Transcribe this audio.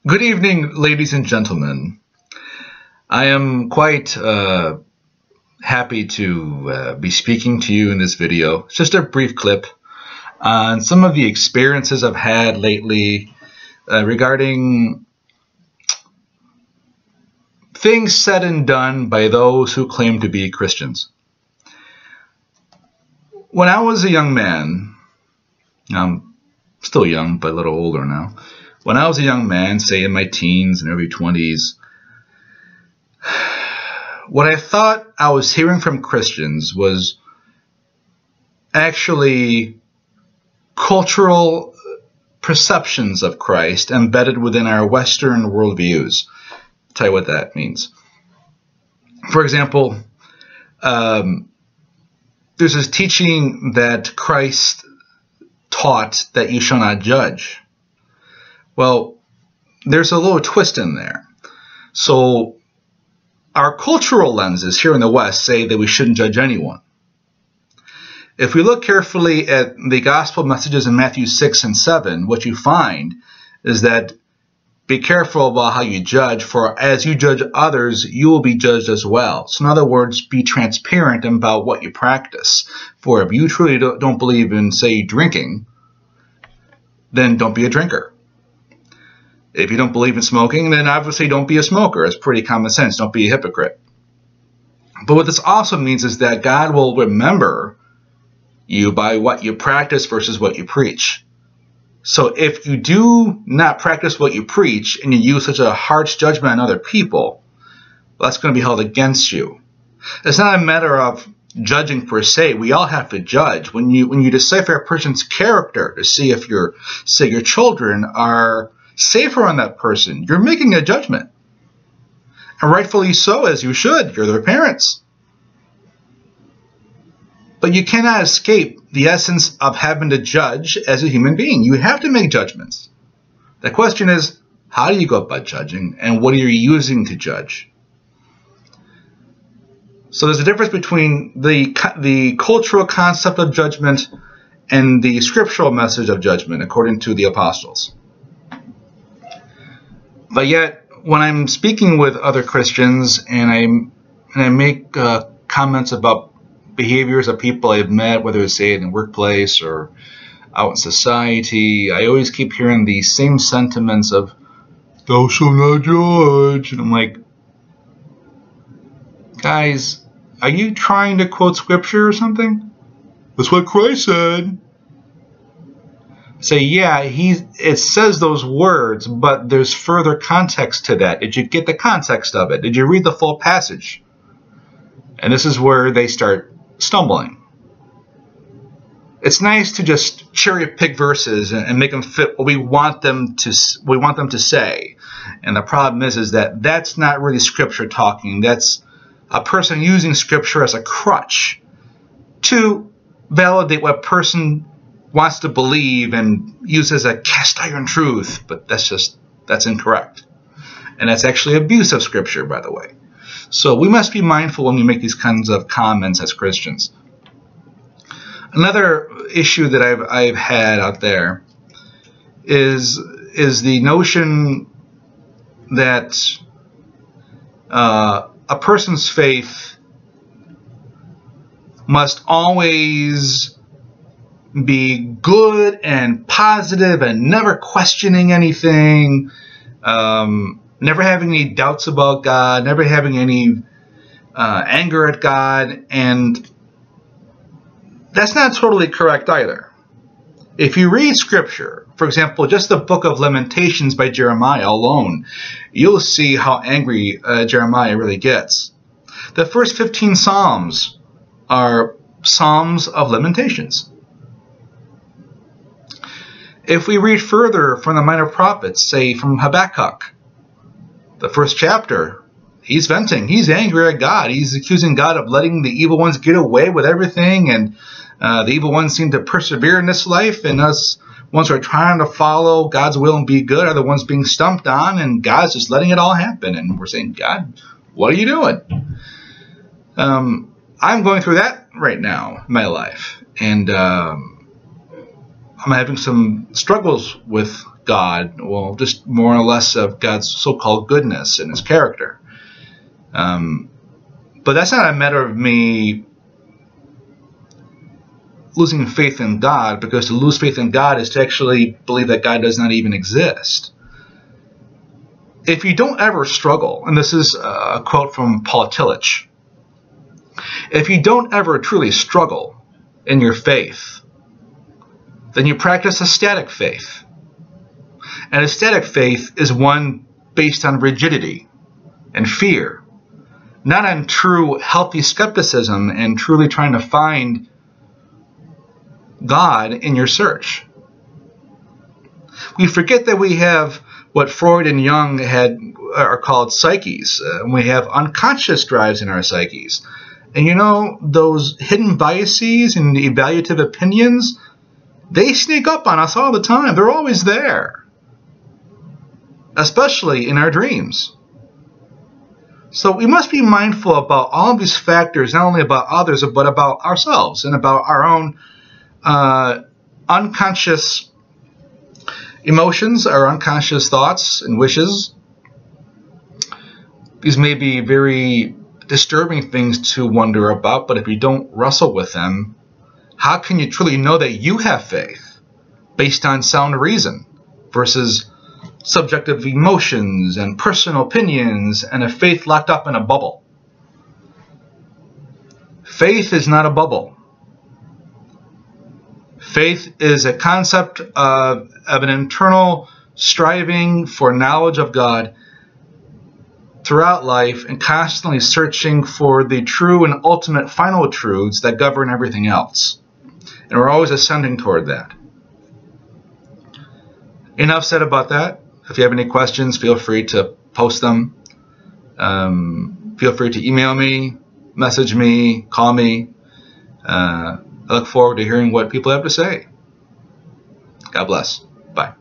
Good evening, ladies and gentlemen. I am quite happy to be speaking to you in this video. It's just a brief clip on some of the experiences I've had lately regarding things said and done by those who claim to be Christians. When I was a young man, I'm still young, but a little older now. When I was a young man, say in my teens and early 20s, what I thought I was hearing from Christians was actually cultural perceptions of Christ embedded within our Western worldviews. I'll tell you what that means. For example, there's this teaching that Christ taught that you shall not judge. Well, there's a little twist in there. So our cultural lenses here in the West say that we shouldn't judge anyone. If we look carefully at the gospel messages in Matthew 6 and 7, what you find is that be careful about how you judge, for as you judge others, you will be judged as well. So in other words, be transparent about what you practice. For if you truly don't believe in, say, drinking, then don't be a drinker. If you don't believe in smoking, then obviously don't be a smoker. It's pretty common sense. Don't be a hypocrite. But what this also means is that God will remember you by what you practice versus what you preach. So if you do not practice what you preach and you use such a harsh judgment on other people, well, that's going to be held against you. It's not a matter of judging per se. We all have to judge. When you decipher a person's character to see if your children are safer on that person, you're making a judgment. And rightfully so, as you should. You're their parents. But you cannot escape the essence of having to judge as a human being. You have to make judgments. The question is, how do you go about judging, and what are you using to judge? So there's a difference between the cultural concept of judgment and the scriptural message of judgment, according to the apostles. But yet, when I'm speaking with other Christians and I make comments about behaviors of people I've met, whether it's say in the workplace or out in society, I always keep hearing these same sentiments of, "Thou shalt not judge." And I'm like, guys, are you trying to quote scripture or something? That's what Christ said. Say, yeah, it says those words, but there's further context to that. Did you get the context of it? Did you read the full passage? And this is where they start stumbling. It's nice to just cherry pick verses and make them fit what we want them to say. And the problem is that that's not really scripture talking. That's a person using scripture as a crutch to validate what a person wants to believe and use as a cast iron truth, but that's incorrect. And that's actually abuse of scripture, by the way. So we must be mindful when we make these kinds of comments as Christians. Another issue that I've had out there is the notion that a person's faith must always be good and positive and never questioning anything, never having any doubts about God, never having any anger at God. And that's not totally correct either. If you read scripture, for example, just the book of Lamentations by Jeremiah alone, you'll see how angry Jeremiah really gets. The first 15 Psalms are Psalms of Lamentations. If we read further from the minor prophets, say from Habakkuk, the first chapter, he's venting. He's angry at God. He's accusing God of letting the evil ones get away with everything, and the evil ones seem to persevere in this life, and us ones who are trying to follow God's will and be good are the ones being stumped on, and God's just letting it all happen. And we're saying, God, what are you doing? I'm going through that right now in my life, and I'm having some struggles with God, well, just more or less of God's so-called goodness and his character. But that's not a matter of me losing faith in God, because to lose faith in God is to actually believe that God does not even exist. If you don't ever struggle, and this is a quote from Paul Tillich, if you don't ever truly struggle in your faith, then you practice a static faith. And a static faith is one based on rigidity and fear, not on true healthy skepticism and truly trying to find God in your search. We forget that we have what Freud and Jung are called psyches. We have unconscious drives in our psyches. And you know, those hidden biases and evaluative opinions, they sneak up on us all the time. They're always there, especially in our dreams. So we must be mindful about all of these factors, not only about others, but about ourselves and about our own unconscious emotions, our unconscious thoughts and wishes. These may be very disturbing things to wonder about, but if you don't wrestle with them, how can you truly know that you have faith based on sound reason versus subjective emotions and personal opinions and a faith locked up in a bubble? Faith is not a bubble. Faith is a concept of an internal striving for knowledge of God throughout life and constantly searching for the true and ultimate final truths that govern everything else. And we're always ascending toward that. Enough said about that. If you have any questions, feel free to post them. Feel free to email me, message me, call me. I look forward to hearing what people have to say. God bless. Bye.